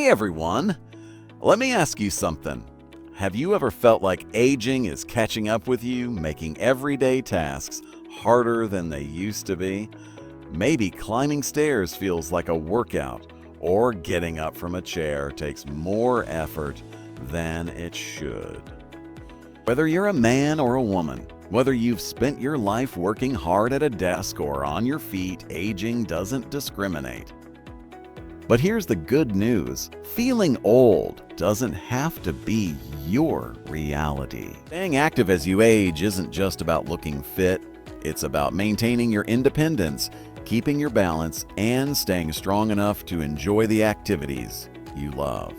Hey everyone! Let me ask you something. Have you ever felt like aging is catching up with you, making everyday tasks harder than they used to be? Maybe climbing stairs feels like a workout, or getting up from a chair takes more effort than it should. Whether you're a man or a woman, whether you've spent your life working hard at a desk or on your feet, aging doesn't discriminate. But here's the good news. Feeling old doesn't have to be your reality. Staying active as you age isn't just about looking fit. It's about maintaining your independence, keeping your balance, and staying strong enough to enjoy the activities you love.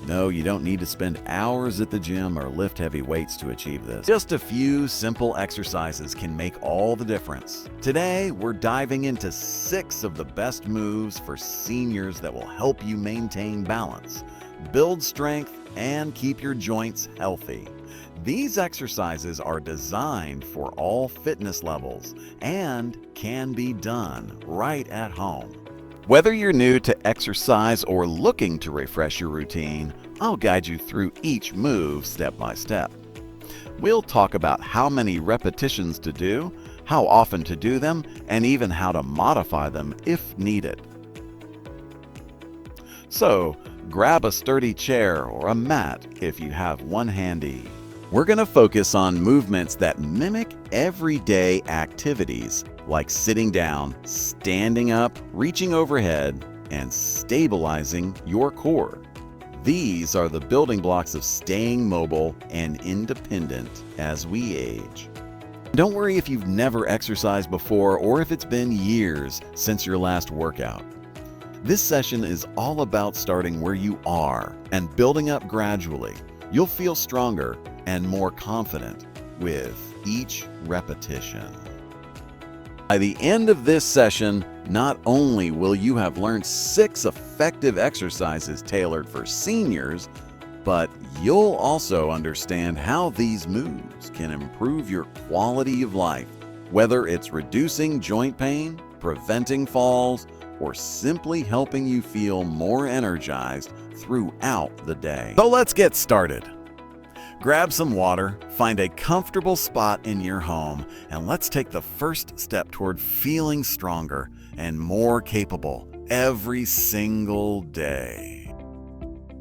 No, you don't need to spend hours at the gym or lift heavy weights to achieve this. Just a few simple exercises can make all the difference. Today, we're diving into 6 of the best moves for seniors that will help you maintain balance, build strength, and keep your joints healthy. These exercises are designed for all fitness levels and can be done right at home. Whether you're new to exercise or looking to refresh your routine, I'll guide you through each move step by step. We'll talk about how many repetitions to do, how often to do them, and even how to modify them if needed. So, grab a sturdy chair or a mat if you have one handy. We're going to focus on movements that mimic everyday activities, like sitting down, standing up, reaching overhead, and stabilizing your core. These are the building blocks of staying mobile and independent as we age. Don't worry if you've never exercised before or if it's been years since your last workout. This session is all about starting where you are and building up gradually. You'll feel stronger and more confident with each repetition. By the end of this session, not only will you have learned 6 effective exercises tailored for seniors, but you'll also understand how these moves can improve your quality of life, whether it's reducing joint pain, preventing falls, or simply helping you feel more energized throughout the day. So let's get started. Grab some water, find a comfortable spot in your home, and let's take the first step toward feeling stronger and more capable every single day.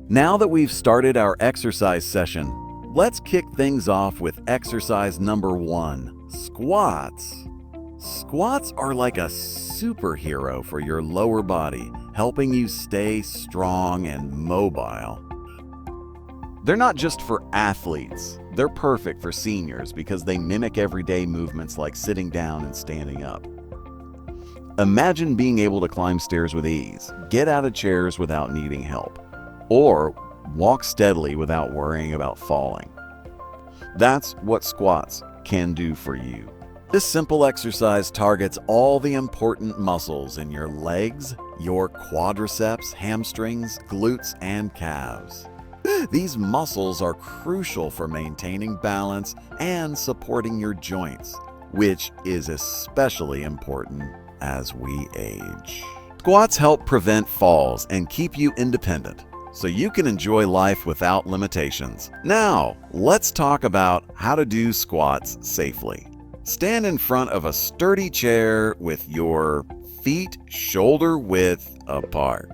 Now that we've started our exercise session, let's kick things off with exercise number 1, squats. Squats are like a superhero for your lower body, helping you stay strong and mobile. They're not just for athletes. They're perfect for seniors because they mimic everyday movements like sitting down and standing up. Imagine being able to climb stairs with ease, get out of chairs without needing help, or walk steadily without worrying about falling. That's what squats can do for you. This simple exercise targets all the important muscles in your legs, your quadriceps, hamstrings, glutes, and calves. These muscles are crucial for maintaining balance and supporting your joints, which is especially important as we age. Squats help prevent falls and keep you independent, so you can enjoy life without limitations. Now, let's talk about how to do squats safely. Stand in front of a sturdy chair with your feet shoulder width apart.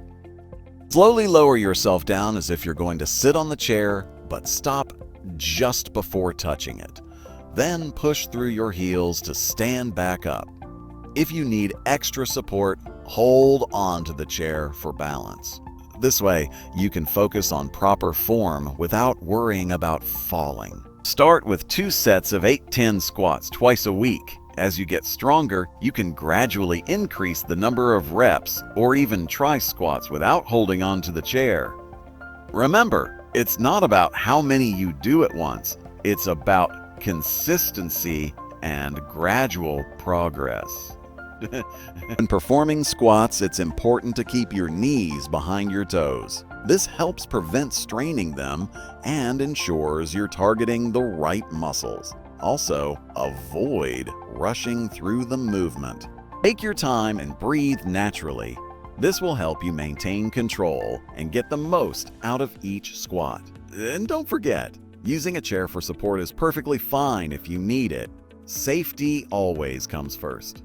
Slowly lower yourself down as if you're going to sit on the chair, but stop just before touching it. Then push through your heels to stand back up. If you need extra support, hold on to the chair for balance. This way, you can focus on proper form without worrying about falling. Start with 2 sets of 8-10 squats twice a week. As you get stronger, you can gradually increase the number of reps or even try squats without holding on to the chair. Remember, it's not about how many you do at once. It's about consistency and gradual progress. When performing squats, it's important to keep your knees behind your toes. This helps prevent straining them and ensures you're targeting the right muscles. Also, avoid rushing through the movement. Take your time and breathe naturally. This will help you maintain control and get the most out of each squat. And don't forget, using a chair for support is perfectly fine if you need it. Safety always comes first.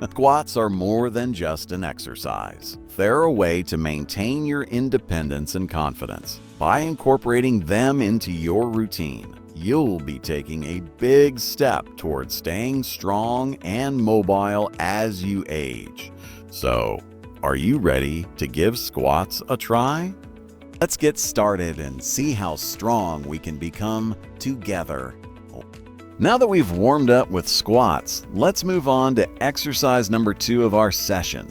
Squats are more than just an exercise. They're a way to maintain your independence and confidence. By incorporating them into your routine, you'll be taking a big step towards staying strong and mobile as you age. So, are you ready to give squats a try? Let's get started and see how strong we can become together. Now that we've warmed up with squats, let's move on to exercise number 2 of our session,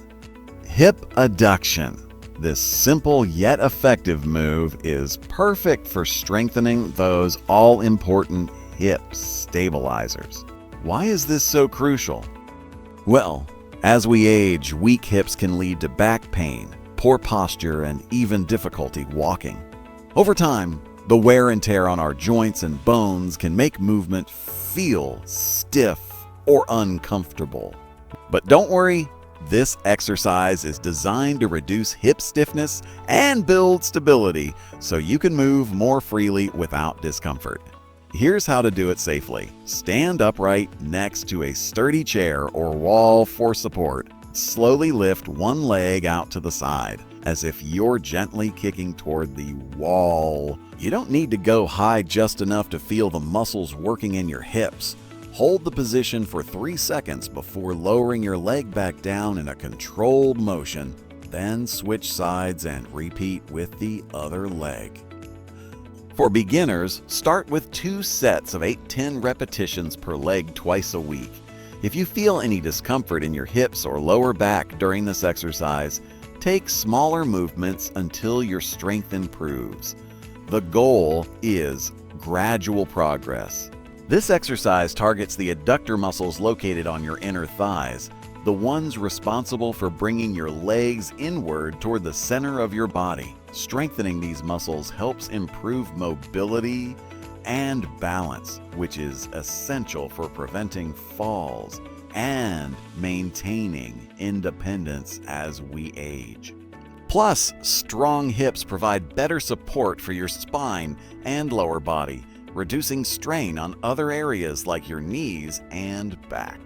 hip adduction. This simple yet effective move is perfect for strengthening those all-important hip stabilizers. Why is this so crucial? Well, as we age, weak hips can lead to back pain, poor posture, and even difficulty walking. Over time, the wear and tear on our joints and bones can make movement feel stiff or uncomfortable. But don't worry, this exercise is designed to reduce hip stiffness and build stability so you can move more freely without discomfort. Here's how to do it safely. Stand upright next to a sturdy chair or wall for support. Slowly lift one leg out to the side, as if you're gently kicking toward the wall. You don't need to go high just enough to feel the muscles working in your hips. Hold the position for 3 seconds before lowering your leg back down in a controlled motion. Then switch sides and repeat with the other leg. For beginners, start with 2 sets of 8-10 repetitions per leg twice a week. If you feel any discomfort in your hips or lower back during this exercise, take smaller movements until your strength improves. The goal is gradual progress. This exercise targets the adductor muscles located on your inner thighs, the ones responsible for bringing your legs inward toward the center of your body. Strengthening these muscles helps improve mobility and balance, which is essential for preventing falls and maintaining independence as we age. Plus, strong hips provide better support for your spine and lower body, reducing strain on other areas like your knees and back.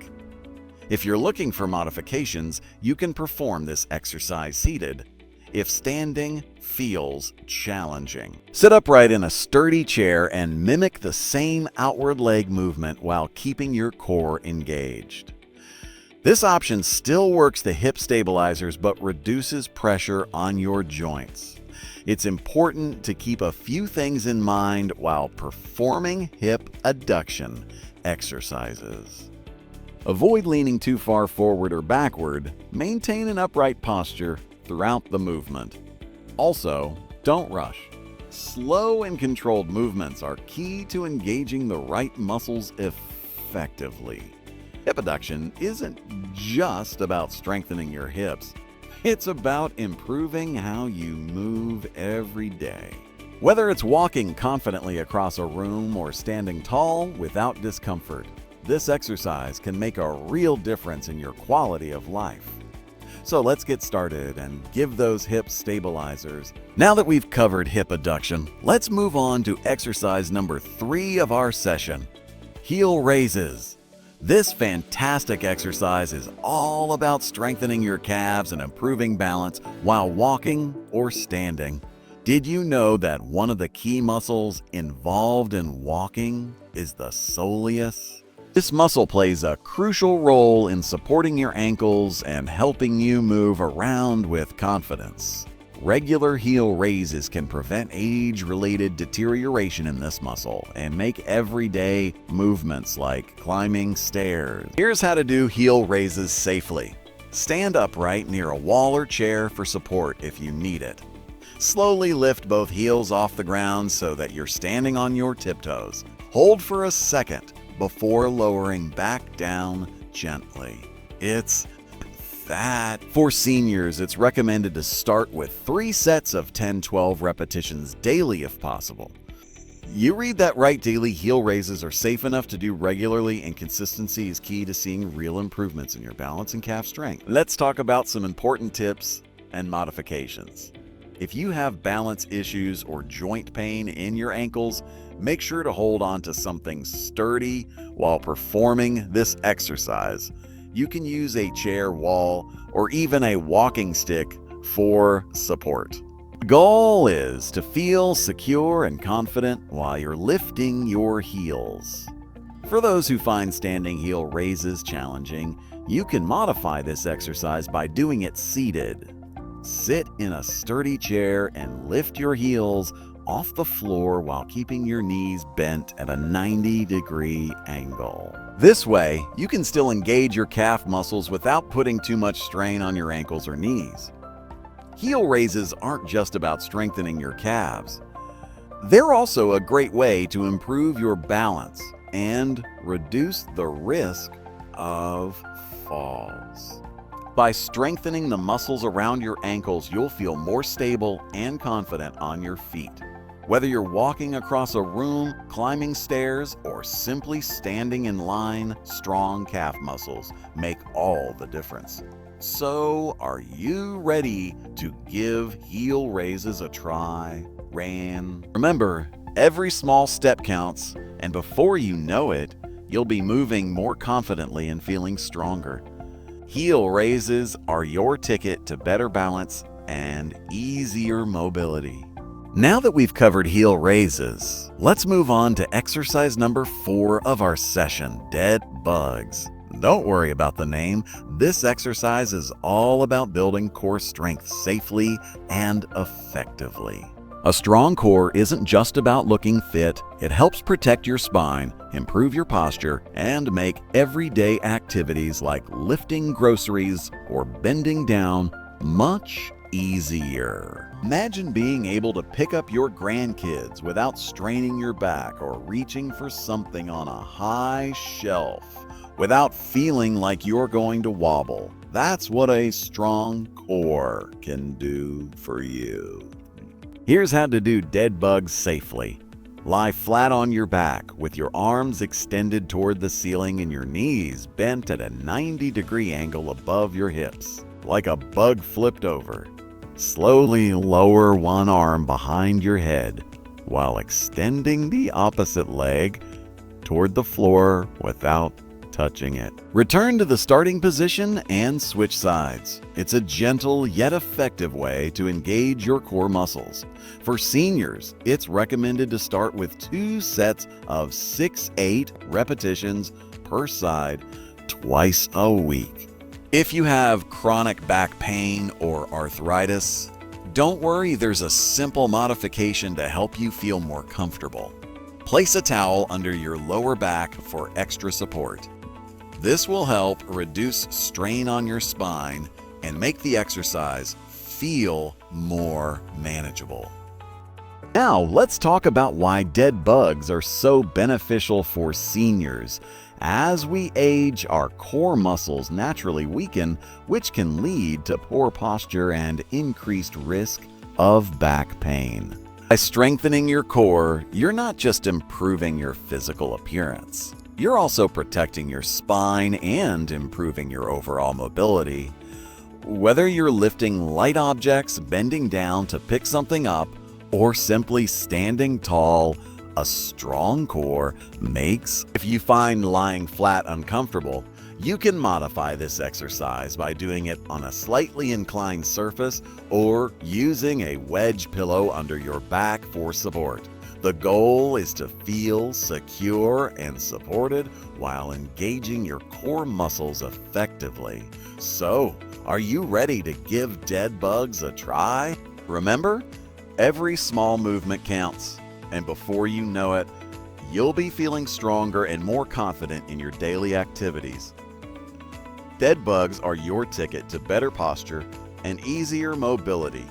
If you're looking for modifications, you can perform this exercise seated if standing feels challenging. Sit upright in a sturdy chair and mimic the same outward leg movement while keeping your core engaged. This option still works the hip stabilizers but reduces pressure on your joints. It's important to keep a few things in mind while performing hip adduction exercises. Avoid leaning too far forward or backward. Maintain an upright posture throughout the movement. Also, don't rush. Slow and controlled movements are key to engaging the right muscles effectively. Hip adduction isn't just about strengthening your hips. It's about improving how you move every day. Whether it's walking confidently across a room or standing tall without discomfort, this exercise can make a real difference in your quality of life. So let's get started and give those hip stabilizers. Now that we've covered hip adduction, let's move on to exercise number 3 of our session, heel raises. This fantastic exercise is all about strengthening your calves and improving balance while walking or standing. Did you know that one of the key muscles involved in walking is the soleus? This muscle plays a crucial role in supporting your ankles and helping you move around with confidence. Regular heel raises can prevent age-related deterioration in this muscle and make everyday movements like climbing stairs. Here's how to do heel raises safely. Stand upright near a wall or chair for support if you need it. Slowly lift both heels off the ground so that you're standing on your tiptoes. Hold for a second before lowering back down gently. It's that. For seniors, it's recommended to start with 3 sets of 10-12 repetitions daily if possible. You read that right, daily heel raises are safe enough to do regularly, and consistency is key to seeing real improvements in your balance and calf strength. Let's talk about some important tips and modifications. If you have balance issues or joint pain in your ankles, make sure to hold on to something sturdy while performing this exercise. You can use a chair, wall, or even a walking stick for support. The goal is to feel secure and confident while you're lifting your heels. For those who find standing heel raises challenging, you can modify this exercise by doing it seated. Sit in a sturdy chair and lift your heels off the floor while keeping your knees bent at a 90-degree angle. This way, you can still engage your calf muscles without putting too much strain on your ankles or knees. Heel raises aren't just about strengthening your calves. They're also a great way to improve your balance and reduce the risk of falls. By strengthening the muscles around your ankles, you'll feel more stable and confident on your feet. Whether you're walking across a room, climbing stairs, or simply standing in line, strong calf muscles make all the difference. So, are you ready to give heel raises a try? Remember, every small step counts, and before you know it, you'll be moving more confidently and feeling stronger. Heel raises are your ticket to better balance and easier mobility. Now that we've covered heel raises, let's move on to exercise number 4 of our session, dead bugs. Don't worry about the name. This exercise is all about building core strength safely and effectively. A strong core isn't just about looking fit. It helps protect your spine, improve your posture, and make everyday activities like lifting groceries or bending down much easier. Imagine being able to pick up your grandkids without straining your back or reaching for something on a high shelf without feeling like you're going to wobble. That's what a strong core can do for you. Here's how to do dead bugs safely. Lie flat on your back with your arms extended toward the ceiling and your knees bent at a 90-degree angle above your hips, like a bug flipped over. Slowly lower one arm behind your head while extending the opposite leg toward the floor without touching it. Return to the starting position and switch sides. It's a gentle yet effective way to engage your core muscles. For seniors, it's recommended to start with 2 sets of 6-8 repetitions per side twice a week. If you have chronic back pain or arthritis, don't worry, there's a simple modification to help you feel more comfortable. Place a towel under your lower back for extra support. This will help reduce strain on your spine and make the exercise feel more manageable. Now, let's talk about why dead bugs are so beneficial for seniors. As we age, our core muscles naturally weaken, which can lead to poor posture and increased risk of back pain. By strengthening your core, you're not just improving your physical appearance. You're also protecting your spine and improving your overall mobility. Whether you're lifting light objects, bending down to pick something up, or simply standing tall, a strong core makes. If you find lying flat uncomfortable, you can modify this exercise by doing it on a slightly inclined surface or using a wedge pillow under your back for support. The goal is to feel secure and supported while engaging your core muscles effectively. So, are you ready to give dead bugs a try? Remember, every small movement counts, and before you know it, you'll be feeling stronger and more confident in your daily activities. Dead bugs are your ticket to better posture and easier mobility.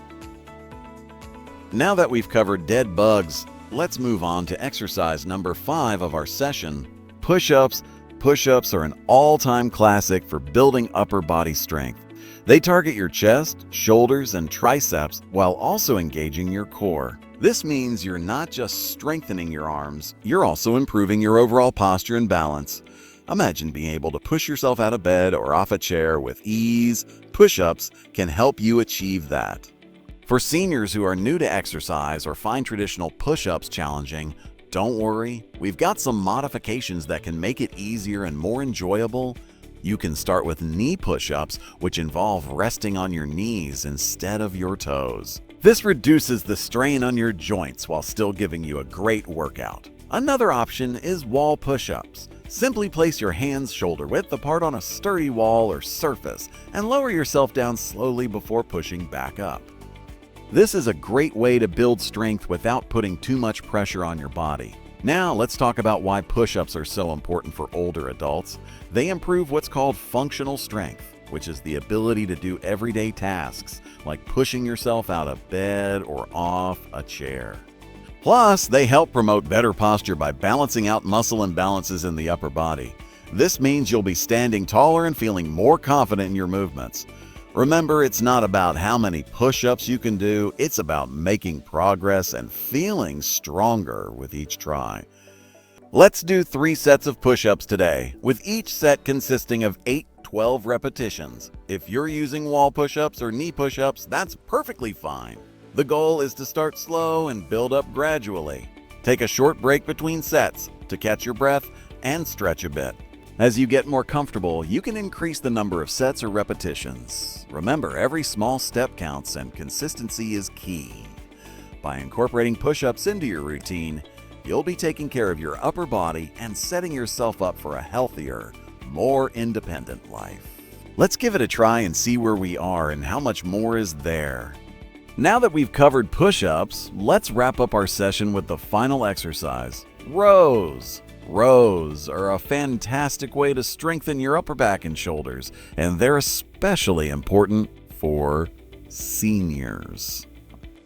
Now that we've covered dead bugs, let's move on to exercise number 5 of our session, push-ups. Push-ups are an all-time classic for building upper body strength. They target your chest, shoulders, and triceps while also engaging your core. This means you're not just strengthening your arms, you're also improving your overall posture and balance. Imagine being able to push yourself out of bed or off a chair with ease. Push-ups can help you achieve that. For seniors who are new to exercise or find traditional push-ups challenging, don't worry, we've got some modifications that can make it easier and more enjoyable. You can start with knee push-ups, which involve resting on your knees instead of your toes. This reduces the strain on your joints while still giving you a great workout. Another option is wall push-ups. Simply place your hands shoulder-width apart on a sturdy wall or surface and lower yourself down slowly before pushing back up. This is a great way to build strength without putting too much pressure on your body. Now let's talk about why push-ups are so important for older adults. They improve what's called functional strength, which is the ability to do everyday tasks like pushing yourself out of bed or off a chair. Plus, they help promote better posture by balancing out muscle imbalances in the upper body. This means you'll be standing taller and feeling more confident in your movements. Remember, it's not about how many push-ups you can do, it's about making progress and feeling stronger with each try. Let's do 3 sets of push-ups today, with each set consisting of 8-12 repetitions. If you're using wall push-ups or knee push-ups, that's perfectly fine. The goal is to start slow and build up gradually. Take a short break between sets to catch your breath and stretch a bit. As you get more comfortable, you can increase the number of sets or repetitions. Remember, every small step counts and consistency is key. By incorporating push-ups into your routine, you'll be taking care of your upper body and setting yourself up for a healthier, more independent life. Let's give it a try and see where we are and how much more is there. Now that we've covered push-ups, let's wrap up our session with the final exercise, rows. Rows are a fantastic way to strengthen your upper back and shoulders, and they're especially important for seniors.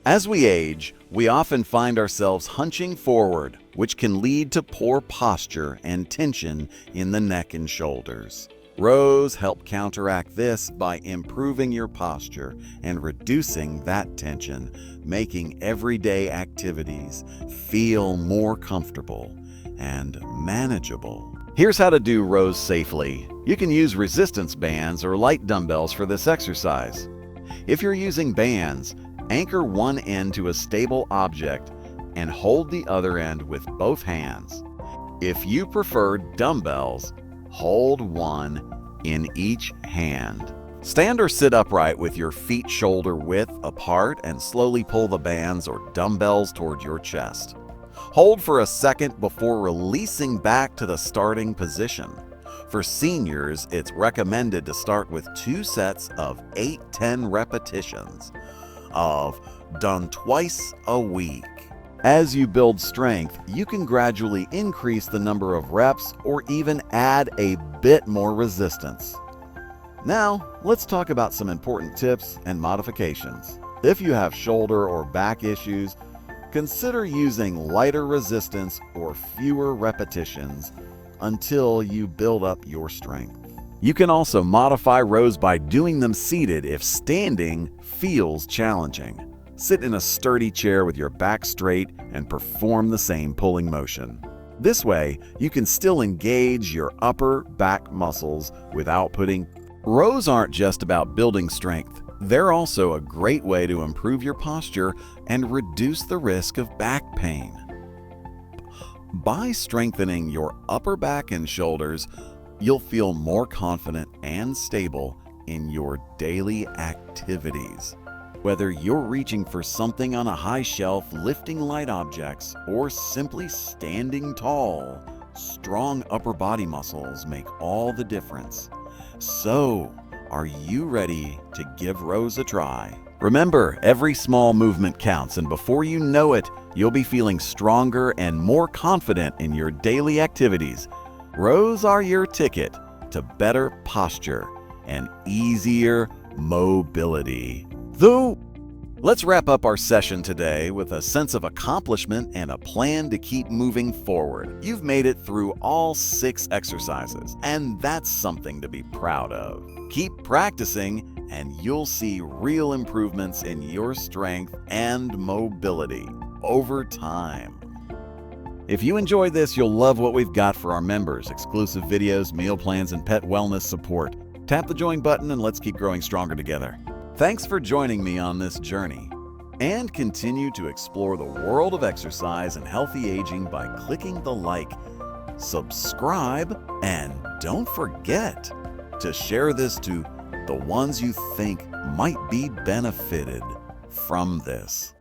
As we age, we often find ourselves hunching forward, which can lead to poor posture and tension in the neck and shoulders. Rows help counteract this by improving your posture and reducing that tension, making everyday activities feel more comfortable and manageable. Here's how to do rows safely. You can use resistance bands or light dumbbells for this exercise. If you're using bands, anchor one end to a stable object and hold the other end with both hands. If you prefer dumbbells, hold one in each hand. Stand or sit upright with your feet shoulder width apart and slowly pull the bands or dumbbells toward your chest. Hold for a second before releasing back to the starting position. For seniors, it's recommended to start with 2 sets of 8-10 repetitions done twice a week. As you build strength, you can gradually increase the number of reps or even add a bit more resistance. Now, let's talk about some important tips and modifications. If you have shoulder or back issues, consider using lighter resistance or fewer repetitions until you build up your strength. You can also modify rows by doing them seated if standing feels challenging. Sit in a sturdy chair with your back straight and perform the same pulling motion. This way, you can still engage your upper back muscles without putting. Rows aren't just about building strength. They're also a great way to improve your posture and reduce the risk of back pain. By strengthening your upper back and shoulders, you'll feel more confident and stable in your daily activities. Whether you're reaching for something on a high shelf, lifting light objects, or simply standing tall, strong upper body muscles make all the difference. So, are you ready to give rows a try? Remember, every small movement counts, and before you know it, you'll be feeling stronger and more confident in your daily activities. Rows are your ticket to better posture and easier mobility. Let's wrap up our session today with a sense of accomplishment and a plan to keep moving forward. You've made it through all 6 exercises, and that's something to be proud of. Keep practicing, and you'll see real improvements in your strength and mobility over time. If you enjoyed this, you'll love what we've got for our members: exclusive videos, meal plans, and pet wellness support. Tap the join button and let's keep growing stronger together. Thanks for joining me on this journey. And continue to explore the world of exercise and healthy aging by clicking the like, subscribe, and don't forget to share this to the ones you think might be benefited from this.